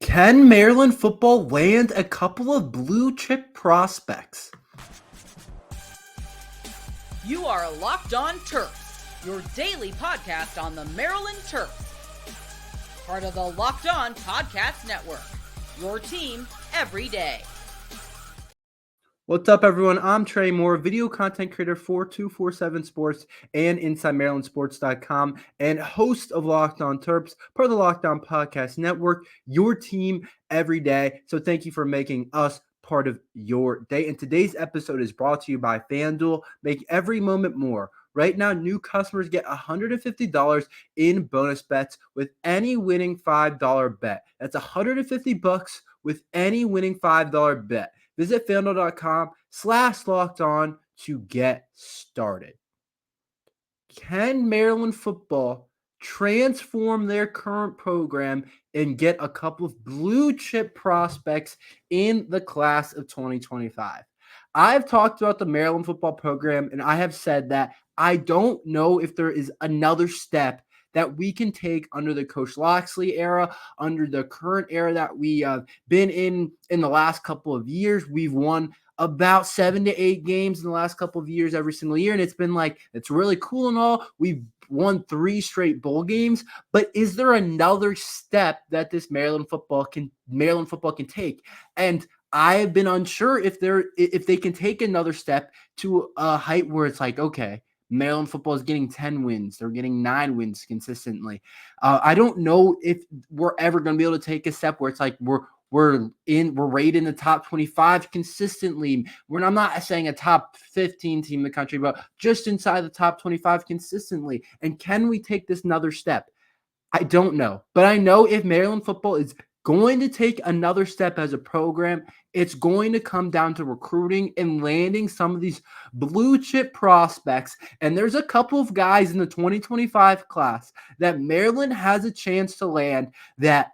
Can Maryland football land a couple of blue chip prospects? You are Locked On Terps, your daily podcast on the Maryland Terps. Part of the Locked On Podcast Network, your team every day. What's up, everyone? I'm Tre Moore, video content creator for 247 Sports and InsideMarylandSports.com, and host of Locked On Terps, part of the Locked On Podcast Network, your team every day. So thank you for making us part of your day. And today's episode is brought to you by FanDuel. Make every moment more. Right now, new customers get $150 in bonus bets with any winning $5 bet. That's $150 with any winning $5 bet. Visit FanDuel.com/lockedon to get started. Can Maryland football transform their current program and get a couple of blue chip prospects in the class of 2025? I've talked about the Maryland football program, and I have said that I don't know if there is another step that we can take under the Coach Loxley era, under the current era that we have been in the last couple of years. We've won about 7 to 8 games in the last couple of years every single year, and it's been like, it's really cool and all. We've won 3 straight bowl games, but is there another step that this Maryland football can take? And I've been unsure if they can take another step to a height where it's like, okay, Maryland football is getting 10 wins. They're getting 9 wins consistently. I don't know if we're ever going to be able to take a step where it's like we're rated in the top 25 consistently. I'm not saying a top 15 team in the country, but just inside the top 25 consistently. And can we take this another step? I don't know. But I know if Maryland football is going to take another step as a program, it's going to come down to recruiting and landing some of these blue chip prospects. And there's a couple of guys in the 2025 class that Maryland has a chance to land that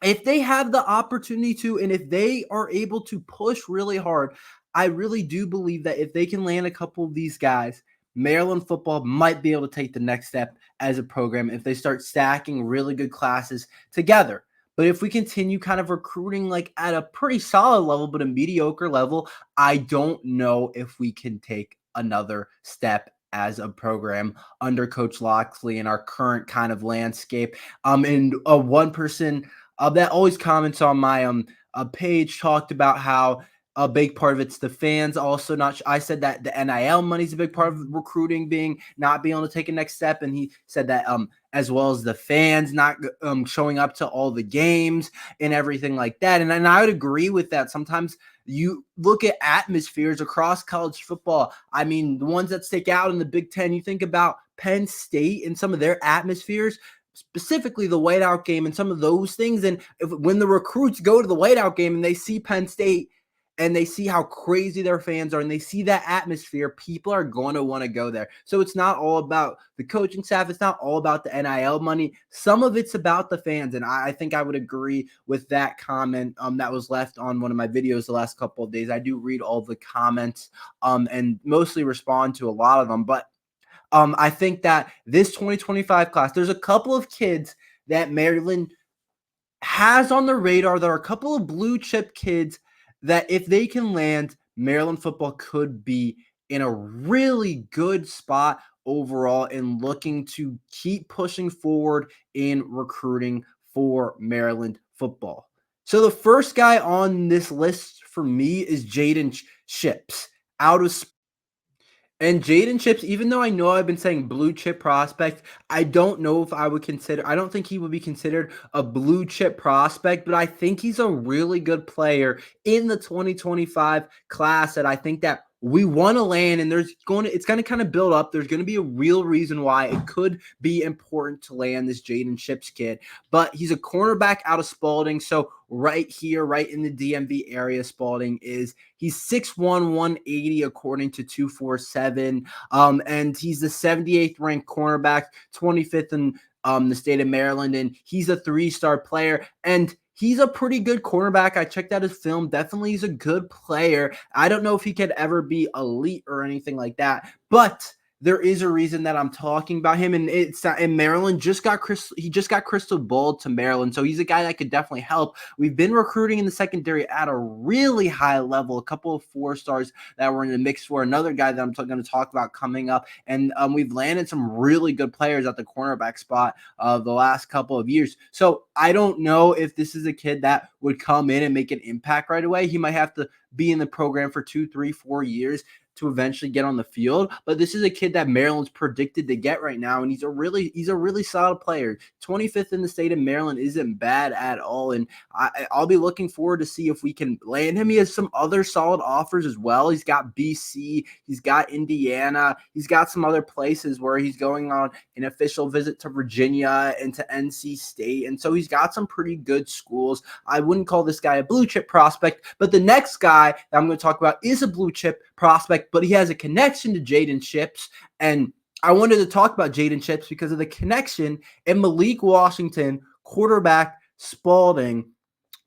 if they have the opportunity to, and if they are able to push really hard, I really do believe that if they can land a couple of these guys, Maryland football might be able to take the next step as a program if they start stacking really good classes together. But if we continue kind of recruiting like at a pretty solid level, but a mediocre level, I don't know if we can take another step as a program under Coach Loxley in our current kind of landscape. And one person that always comments on my page talked about how a big part of it's the fans. Also, I said that the NIL money is a big part of recruiting, not being able to take a next step, and he said that as well as the fans not showing up to all the games and everything like that. And I would agree with that. Sometimes you look at atmospheres across college football. I mean, the ones that stick out in the Big Ten, you think about Penn State and some of their atmospheres, specifically the whiteout game and some of those things. And when the recruits go to the whiteout game and they see Penn State and they see how crazy their fans are and they see that atmosphere, people are going to want to go there. So it's not all about the coaching staff. It's not all about the NIL money. Some of it's about the fans. And I think I would agree with that comment that was left on one of my videos the last couple of days. I do read all the comments and mostly respond to a lot of them. But I think that this 2025 class, there's a couple of kids that Maryland has on the radar that are a couple of blue chip kids that if they can land, Maryland football could be in a really good spot overall and looking to keep pushing forward in recruiting for Maryland football. So the first guy on this list for me is Jaden Ships out of And Jaden Ships, even though I know I've been saying blue chip prospect, I don't know if I don't think he would be considered a blue chip prospect, but I think he's a really good player in the 2025 class that I think that we want to land, and it's going to kind of build up. There's going to be a real reason why it could be important to land this Jaden Ships kid, but he's a cornerback out of Spalding. So right here, right in the DMV area, Spalding he's 6'1", 180 according to 247. And he's the 78th ranked cornerback, 25th in the state of Maryland, and he's a 3-star player. And he's a pretty good cornerback. I checked out his film. Definitely he's a good player. I don't know if he could ever be elite or anything like that, but there is a reason that I'm talking about him, and Maryland just got crystal balled to Maryland, so he's a guy that could definitely help. We've been recruiting in the secondary at a really high level, a couple of 4-stars that were in the mix for another guy that I'm going to talk about coming up, and we've landed some really good players at the cornerback spot the last couple of years. So I don't know if this is a kid that would come in and make an impact right away. He might have to be in the program for 2, 3, 4 years to eventually get on the field. But this is a kid that Maryland's predicted to get right now, and he's a really solid player. 25th in the state of Maryland isn't bad at all, and I'll be looking forward to see if we can land him. He has some other solid offers as well. He's got BC, he's got Indiana, he's got some other places where he's going on an official visit to Virginia and to NC State, and so he's got some pretty good schools. I wouldn't call this guy a blue chip prospect, but the next guy that I'm going to talk about is a blue chip prospect, but he has a connection to Jaden Ships, and I wanted to talk about Jaden Ships because of the connection in Malik Washington, quarterback Spalding,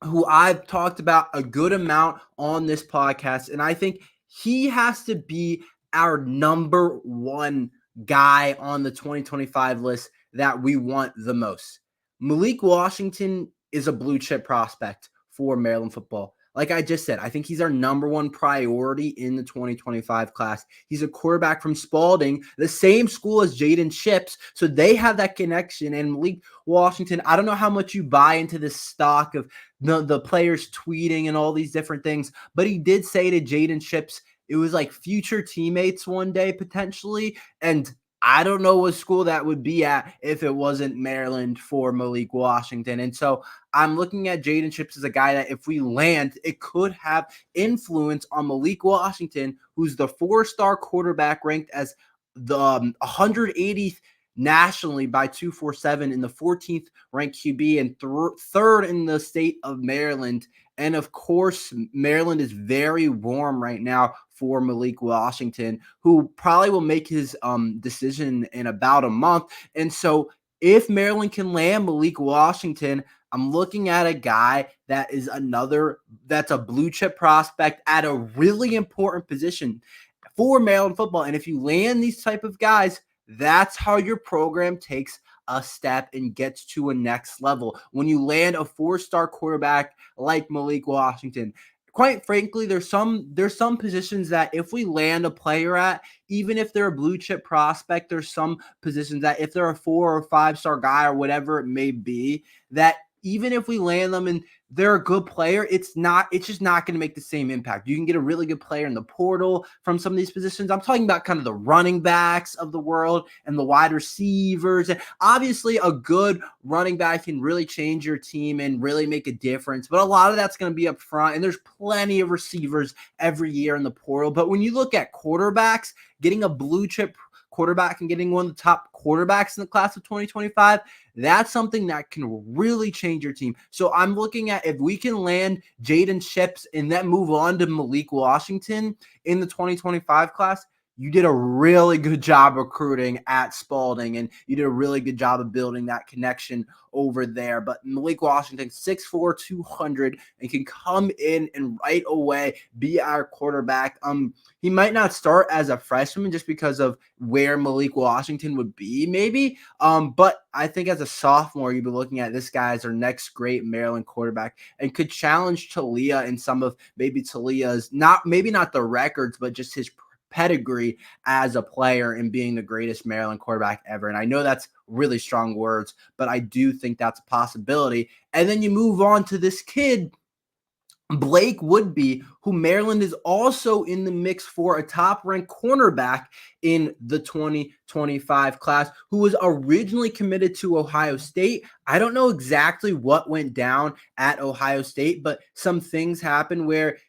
who I've talked about a good amount on this podcast, and I think he has to be our number one guy on the 2025 list that we want the most. Malik Washington is a blue chip prospect for Maryland football. Like I just said, I think he's our number one priority in the 2025 class. He's a quarterback from Spalding, the same school as Jaden Ships, so they have that connection. And Malik Washington, I don't know how much you buy into this stock of the players tweeting and all these different things, but he did say to Jaden Ships, it was like future teammates one day potentially, and I don't know what school that would be at if it wasn't Maryland for Malik Washington. And so I'm looking at Jaden Ships as a guy that if we land, it could have influence on Malik Washington, who's the 4-star quarterback ranked as the 180th nationally by 247 in the 14th ranked QB and third in the state of Maryland. And of course, Maryland is very warm right now for Malik Washington, who probably will make his decision in about a month. And so if Maryland can land Malik Washington, I'm looking at a guy that's a blue chip prospect at a really important position for Maryland football. And if you land these type of guys, that's how your program takes a step and gets to a next level. When you land a 4-star quarterback like Malik Washington, quite frankly, there's some positions that if we land a player at, even if they're a blue chip prospect, there's some positions that if they're a 4 or 5-star guy or whatever it may be, that even if we land them and they're a good player, it's just not going to make the same impact. You can get a really good player in the portal from some of these positions. I'm talking about kind of the running backs of the world and the wide receivers. And obviously, a good running back can really change your team and really make a difference. But a lot of that's going to be up front. And there's plenty of receivers every year in the portal. But when you look at quarterbacks, getting a blue chip quarterback and getting one of the top quarterbacks in the class of 2025, that's something that can really change your team. So I'm looking at if we can land Jaden Ships and then move on to Malik Washington in the 2025 class, you did a really good job recruiting at Spalding, and you did a really good job of building that connection over there. But Malik Washington, 6'4", 200, and can come in and right away be our quarterback. He might not start as a freshman just because of where Malik Washington would be, maybe. But I think as a sophomore, you'd be looking at this guy as our next great Maryland quarterback and could challenge Talia in some of maybe Talia's maybe not the records, but just his pedigree as a player and being the greatest Maryland quarterback ever. And I know that's really strong words, but I do think that's a possibility. And then you move on to this kid, Blake Woodby, who Maryland is also in the mix for a top-ranked cornerback in the 2025 class, who was originally committed to Ohio State. I don't know exactly what went down at Ohio State, but some things happened where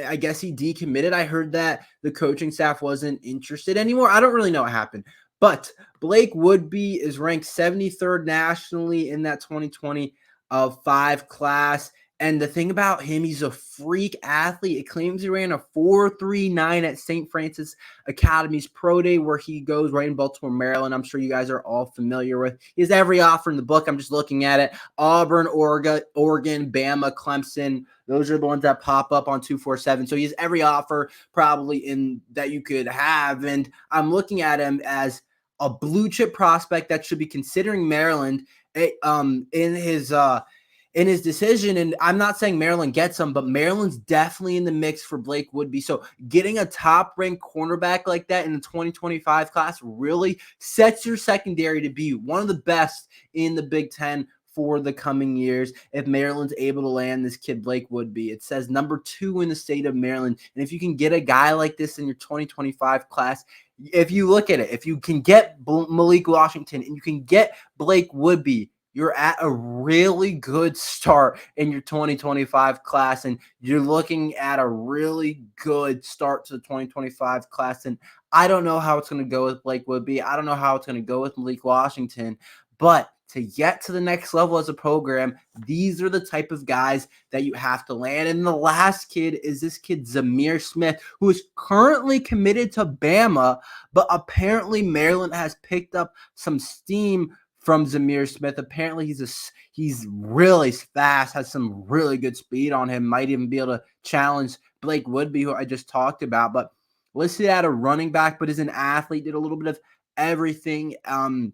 I guess he decommitted. I heard that the coaching staff wasn't interested anymore. I don't really know what happened. But Blake Woodby is ranked 73rd nationally in that 2025 class. And the thing about him, he's a freak athlete. It claims he ran a 4.39 at St. Francis Academy's Pro Day, where he goes right in Baltimore, Maryland. I'm sure you guys are all familiar with. He has every offer in the book. I'm just looking at it. Auburn, Oregon, Bama, Clemson. Those are the ones that pop up on 247. So he has every offer probably in that you could have. And I'm looking at him as a blue chip prospect that should be considering Maryland in his decision. And I'm not saying Maryland gets him, but Maryland's definitely in the mix for Blake Woodby. So getting a top-ranked cornerback like that in the 2025 class really sets your secondary to be one of the best in the Big Ten for the coming years if Maryland's able to land this kid Blake Woodby. It says number 2 in the state of Maryland. And if you can get a guy like this in your 2025 class, if you look at it, if you can get Malik Washington and you can get Blake Woodby, you're at a really good start in your 2025 class, and you're looking at a really good start to the 2025 class. And I don't know how it's going to go with Blake Woodby. I don't know how it's going to go with Malik Washington, but to get to the next level as a program, these are the type of guys that you have to land. And the last kid is this kid, Zamir Smith, who is currently committed to Bama, but apparently Maryland has picked up some steam from Zamir Smith. Apparently he's really fast, has some really good speed on him, might even be able to challenge Blake Woodby, who I just talked about, but listed at a running back, but is an athlete, did a little bit of everything. And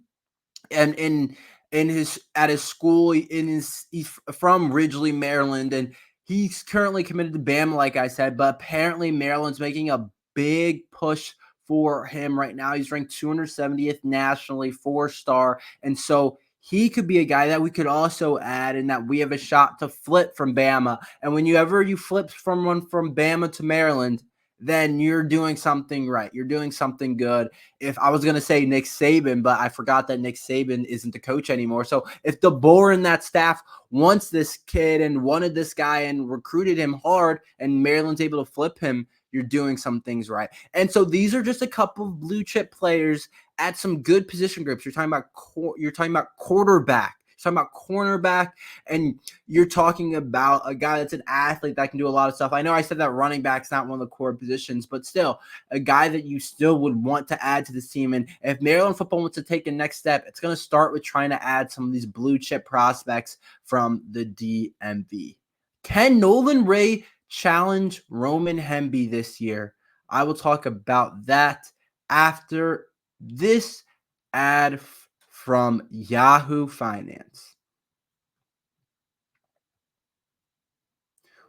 at his school, he's from Ridgely, Maryland, and he's currently committed to Bama, like I said, but apparently Maryland's making a big push for him right now. He's ranked 270th nationally, 4-star. And so he could be a guy that we could also add and that we have a shot to flip from Bama. And whenever you flip from Bama to Maryland, then you're doing something right. You're doing something good. If I was going to say Nick Saban, but I forgot that Nick Saban isn't the coach anymore. So if DeBoer and that staff wants this kid and wanted this guy and recruited him hard and Maryland's able to flip him, you're doing some things right. And so these are just a couple of blue chip players at some good position groups. You're talking about quarterback, you're talking about cornerback, and you're talking about a guy that's an athlete that can do a lot of stuff. I know I said that running back's not one of the core positions, but still a guy that you still would want to add to this team. And if Maryland football wants to take a next step, it's going to start with trying to add some of these blue chip prospects from the DMV. Can Nolan Ray challenge Roman Hemby this year? I will talk about that after this ad from Yahoo Finance.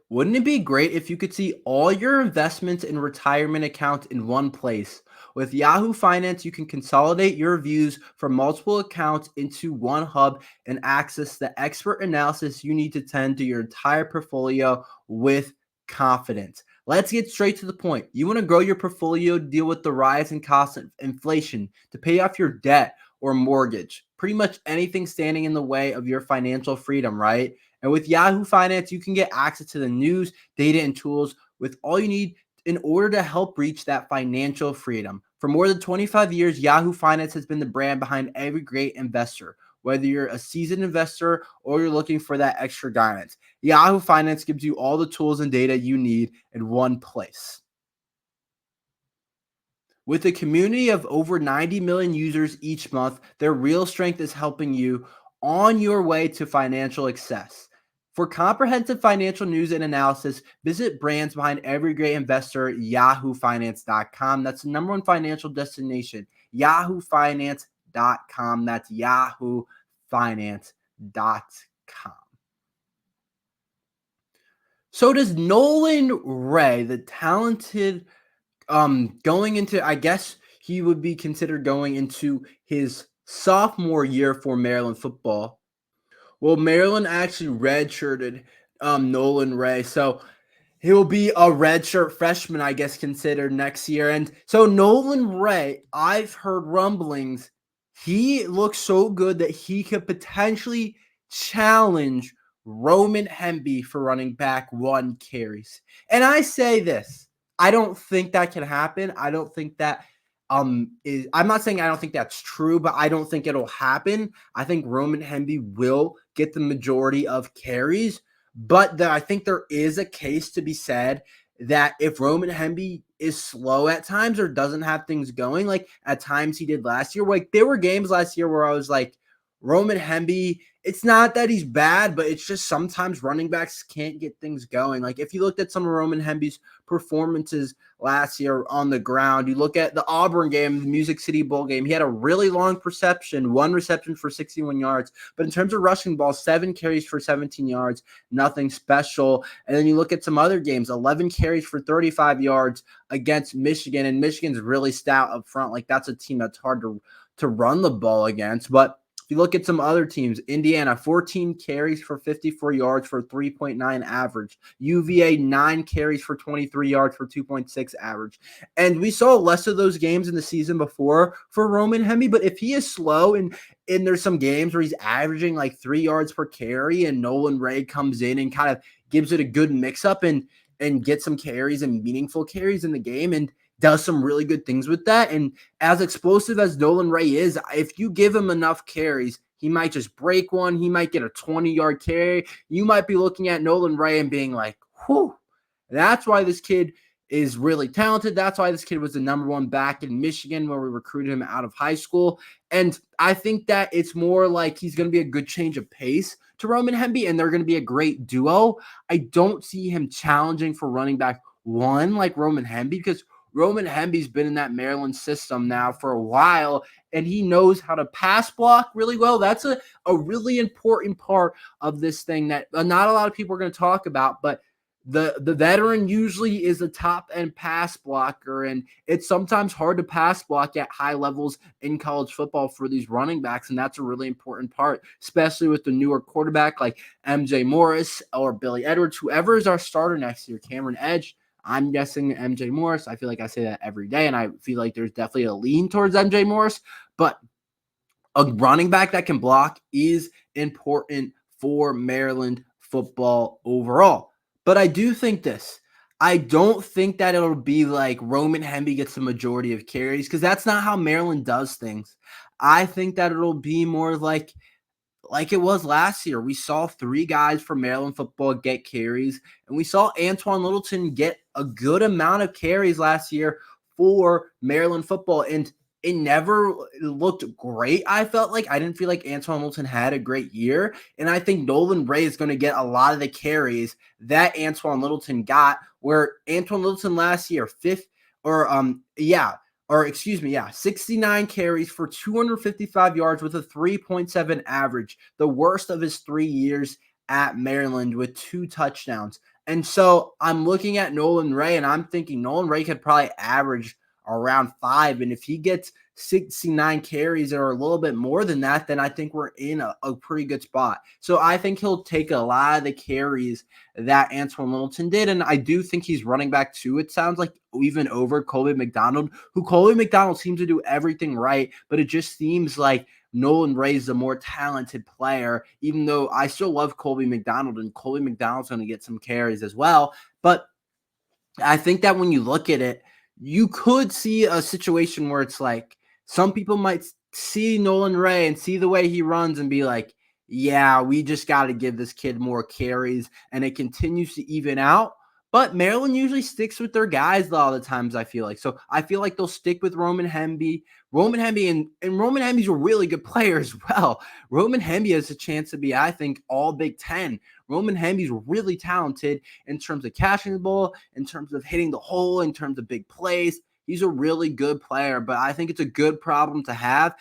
Wouldn't it be great if you could see all your investments and retirement accounts in one place? With Yahoo Finance, you can consolidate your views from multiple accounts into one hub and access the expert analysis you need to tend to your entire portfolio with confidence. Let's get straight to the point. You want to grow your portfolio, deal with the rise in cost of inflation, to pay off your debt or mortgage, pretty much anything standing in the way of your financial freedom, right? And with Yahoo Finance, you can get access to the news, data, and tools with all you need in order to help reach that financial freedom. For more than 25 years, Yahoo Finance has been the brand behind every great investor. Whether you're a seasoned investor or you're looking for that extra guidance, Yahoo Finance gives you all the tools and data you need in one place. With a community of over 90 million users each month, their real strength is helping you on your way to financial success. For comprehensive financial news and analysis, visit brands behind every great investor, yahoofinance.com. That's the number one financial destination, yahoofinance.com. That's yahoofinance.com. So does Nolan Ray, the talented, going into, I guess he would be considered going into his sophomore year for Maryland football. Well, Maryland actually redshirted Nolan Ray, so he will be a redshirt freshman, I guess, considered next year. And so Nolan Ray, I've heard rumblings, he looks so good that he could potentially challenge Roman Hemby for running back 1 carries. And I say this, I don't think that can happen. I don't think that I'm not saying I don't think that's true, but I don't think it'll happen. I think Roman Hemby will get the majority of carries, But I think there is a case to be said that if Roman Hemby is slow at times or doesn't have things going, like at times he did last year, like there were games last year where I was like, Roman Hemby, it's not that he's bad, but it's just sometimes running backs can't get things going. Like if you looked at some of Roman Hemby's performances last year on the ground, you look at the Auburn game, the Music City Bowl game, he had a really long reception, one reception for 61 yards. But in terms of rushing balls, 7 carries for 17 yards, nothing special. And then you look at some other games, 11 carries for 35 yards against Michigan. And Michigan's really stout up front. Like that's a team that's hard to run the ball against. But if you look at some other teams, Indiana, 14 carries for 54 yards for 3.9 average. UVA, 9 carries for 23 yards for 2.6 average. And we saw less of those games in the season before for Roman Hemby, but if he is slow and there's some games where he's averaging like 3 yards per carry and Nolan Ray comes in and kind of gives it a good mix-up and gets some carries and meaningful carries in the game and does some really good things with that. And as explosive as Nolan Ray is, if you give him enough carries, he might just break one. He might get a 20-yard carry. You might be looking at Nolan Ray and being like, whew, that's why this kid is really talented. That's why this kid was the number one back in Michigan where we recruited him out of high school. And I think that it's more like he's going to be a good change of pace to Roman Hemby, and they're going to be a great duo. I don't see him challenging for running back one like Roman Hemby because Roman Hemby's been in that Maryland system now for a while, and he knows how to pass block really well. That's a really important part of this thing that not a lot of people are going to talk about, but the veteran usually is a top-end pass blocker, and it's sometimes hard to pass block at high levels in college football for these running backs, and that's a really important part, especially with the newer quarterback like MJ Morris or Billy Edwards, whoever is our starter next year, Cameron Edge. I'm guessing MJ Morris. I feel like I say that every day, and I feel like there's definitely a lean towards MJ Morris, but a running back that can block is important for Maryland football overall. But I do think this. I don't think that it'll be like Roman Hemby gets the majority of carries because that's not how Maryland does things. I think that it'll be more like it was last year. We saw 3 guys from Maryland football get carries, and we saw Antoine Littleton get a good amount of carries last year for Maryland football, and it never looked great. I didn't feel like Antoine Littleton had a great year, and I think Nolan Ray is going to get a lot of the carries that Antoine Littleton got, where Antoine Littleton last year, 69 carries for 255 yards with a 3.7 average, the worst of his 3 years at Maryland with 2 touchdowns. And so I'm looking at Nolan Ray, and I'm thinking Nolan Ray could probably average around 5. And if he gets 69 carries or a little bit more than that, then I think we're in a pretty good spot. So I think he'll take a lot of the carries that Antoine Littleton did. And I do think he's running back 2. It sounds like even over Colby McDonald, who Colby McDonald seems to do everything right, but it just seems like Nolan Ray's the more talented player, even though I still love Colby McDonald, and Colby McDonald's going to get some carries as well. But I think that when you look at it, you could see a situation where it's like some people might see Nolan Ray and see the way he runs and be like, yeah, we just got to give this kid more carries, and it continues to even out. But Maryland usually sticks with their guys a lot of the times, I feel like. So I feel like they'll stick with Roman Hemby. Roman Hemby and Roman Hemby's a really good player as well. Roman Hemby has a chance to be, I think, all Big Ten. Roman Hemby's really talented in terms of catching the ball, in terms of hitting the hole, in terms of big plays. He's a really good player, but I think it's a good problem to have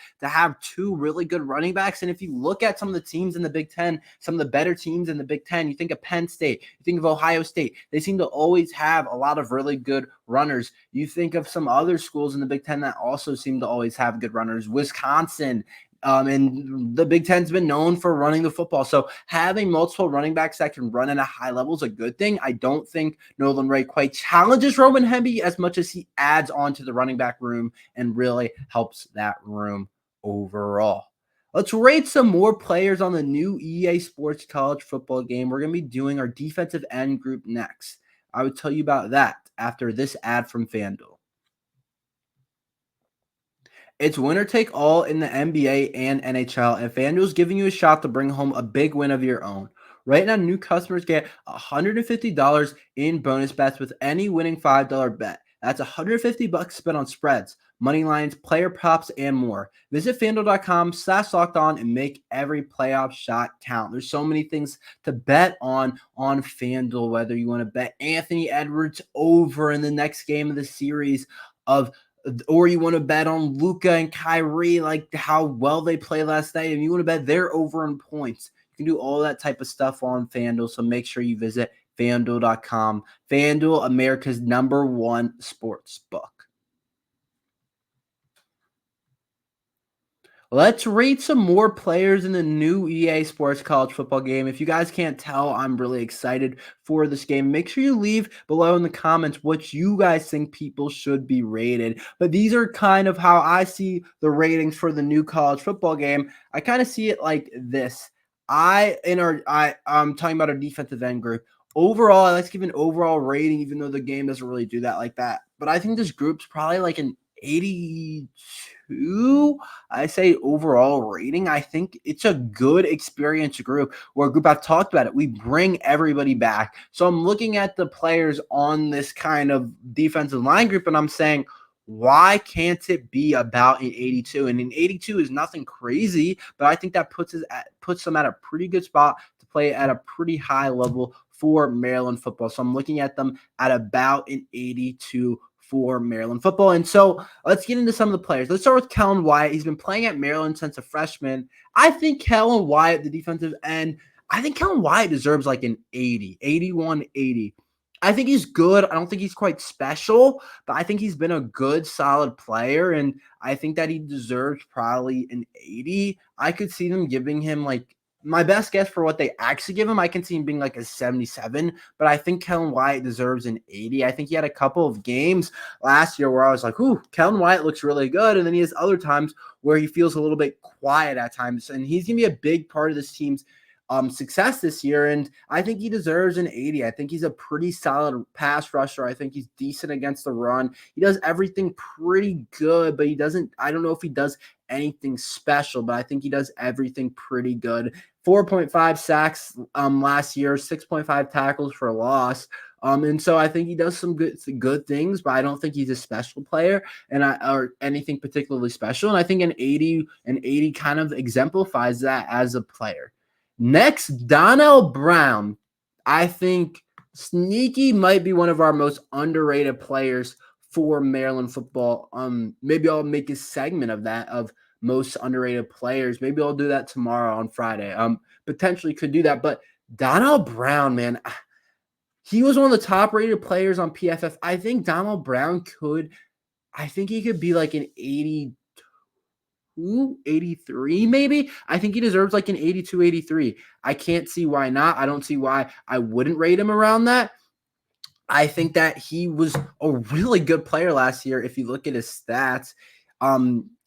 2 really good running backs. And if you look at some of the teams in the Big Ten, some of the better teams in the Big Ten, you think of Penn State, you think of Ohio State, they seem to always have a lot of really good runners. You think of some other schools in the Big Ten that also seem to always have good runners, Wisconsin, and the Big Ten's been known for running the football. So having multiple running backs that can run at a high level is a good thing. I don't think Nolan Ray quite challenges Roman Hemby as much as he adds on to the running back room and really helps that room overall. Let's rate some more players on the new EA Sports college football game. We're going to be doing our defensive end group next. I would tell you about that after this ad from FanDuel. It's winner take all in the NBA and NHL, and FanDuel's giving you a shot to bring home a big win of your own. Right now, new customers get $150 in bonus bets with any winning $5 bet. That's $150 spent on spreads, money lines, player props, and more. Visit FanDuel.com/lockedon and make every playoff shot count. There's so many things to bet on FanDuel, whether you want to bet Anthony Edwards over in the next game of the series of or you want to bet on Luka and Kyrie, like how well they played last night, and you want to bet they're over in points. You can do all that type of stuff on FanDuel, so make sure you visit FanDuel.com. FanDuel, America's #1 sports book. Let's rate some more players in the new EA Sports College Football game. If you guys can't tell, I'm really excited for this game. Make sure you leave below in the comments what you guys think people should be rated. But these are kind of how I see the ratings for the new college football game. I kind of see it like this. I'm talking about our defensive end group. Overall, I like to give an overall rating, even though the game doesn't really do that like that. But I think this group's probably like an 82. I say overall rating. I think it's a good experienced group. We're a group, I've talked about it. We bring everybody back. So I'm looking at the players on this kind of defensive line group, and I'm saying, why can't it be about an 82? And an 82 is nothing crazy, but I think that puts them at a pretty good spot to play at a pretty high level for Maryland football. So I'm looking at them at about an 82 for Maryland football. And so let's get into some of the players. Let's start with Kellen Wyatt. He's been playing at Maryland since a freshman. I think Kellen Wyatt, the defensive end, I think Kellen Wyatt deserves like an 80, 81, 80. I think he's good. I don't think he's quite special, but I think he's been a good, solid player, and I think that he deserves probably an 80. I could see them giving him like my best guess for what they actually give him. I can see him being like a 77, but I think Kellen Wyatt deserves an 80. I think he had a couple of games last year where I was like, ooh, Kellen Wyatt looks really good. And then he has other times where he feels a little bit quiet at times, and he's going to be a big part of this team's success this year, and I think he deserves an 80. I think he's a pretty solid pass rusher. I think he's decent against the run. He does everything pretty good, but I don't know if he does anything special, but I think he does everything pretty good. 4.5 sacks last year, 6.5 tackles for a loss. And so I think he does some good things, but I don't think he's a special player or anything particularly special. And I think an 80 kind of exemplifies that as a player. Next, Donnell Brown. I think sneaky might be one of our most underrated players for Maryland football. Maybe I'll make a segment of that, of most underrated players. Maybe I'll do that tomorrow on Friday. Potentially could do that. But Donnell Brown, man, he was one of the top rated players on PFF. I think Donnell Brown could be like an 82, 83 maybe. I think he deserves like an 82, 83. I can't see why not. I don't see why I wouldn't rate him around that. I think that he was a really good player last year. If you look at his stats,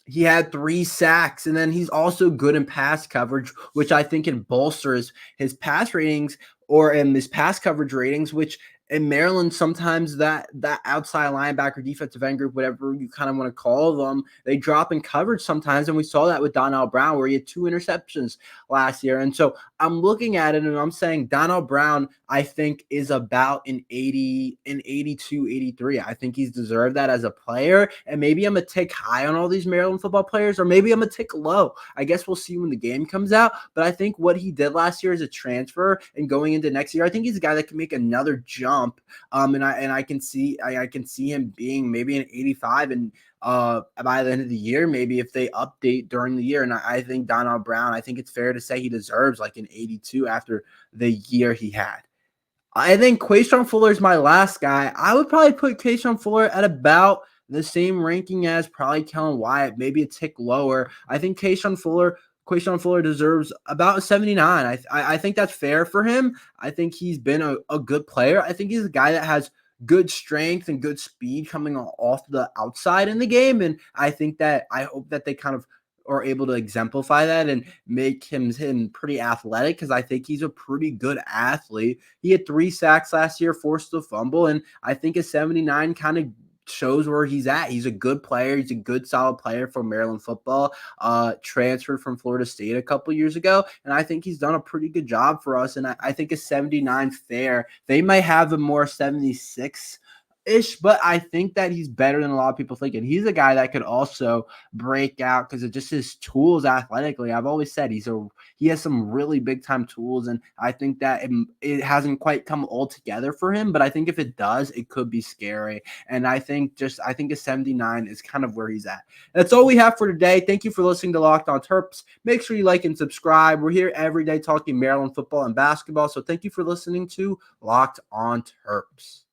he had 3 sacks, and then he's also good in pass coverage, which I think can bolster his pass ratings or in his pass coverage ratings, which in Maryland, sometimes that outside linebacker, defensive end group, whatever you kind of want to call them, they drop in coverage sometimes. And we saw that with Donnell Brown, where he had 2 interceptions last year. And so I'm looking at it and I'm saying Donnell Brown, I think, is about an 80, an 82, 83. I think he's deserved that as a player. And maybe I'm a tick high on all these Maryland football players, or maybe I'm a tick low. I guess we'll see when the game comes out. But I think what he did last year as a transfer and going into next year, I think he's a guy that can make another jump. And I can see him being maybe an 85 and by the end of the year, maybe if they update during the year. And I think Donnell Brown, I think it's fair to say he deserves like an 82 after the year he had. I think Quayshawn Fuller is my last guy. I would probably put Quayshawn Fuller at about the same ranking as probably Kellen Wyatt, maybe a tick lower. I think Quayshawn Fuller deserves about a 79. I think that's fair for him. I think he's been a good player. I think he's a guy that has good strength and good speed coming off the outside in the game. And I hope that they kind of are able to exemplify that and make him pretty athletic, because I think he's a pretty good athlete. He had 3 sacks last year, forced a fumble, and I think a 79 kind of shows where he's at. He's a good player. He's a good, solid player for Maryland football. Transferred from Florida State a couple years ago, and I think he's done a pretty good job for us. And I think a 79 fair. They might have him more 76 ish, but I think that he's better than a lot of people think. And he's a guy that could also break out because of just his tools athletically. I've always said he has some really big time tools, and I think that it hasn't quite come all together for him. But I think if it does, it could be scary. And I think a 79 is kind of where he's at. That's all we have for today. Thank you for listening to Locked On Terps. Make sure you like and subscribe. We're here every day talking Maryland football and basketball. So thank you for listening to Locked On Terps.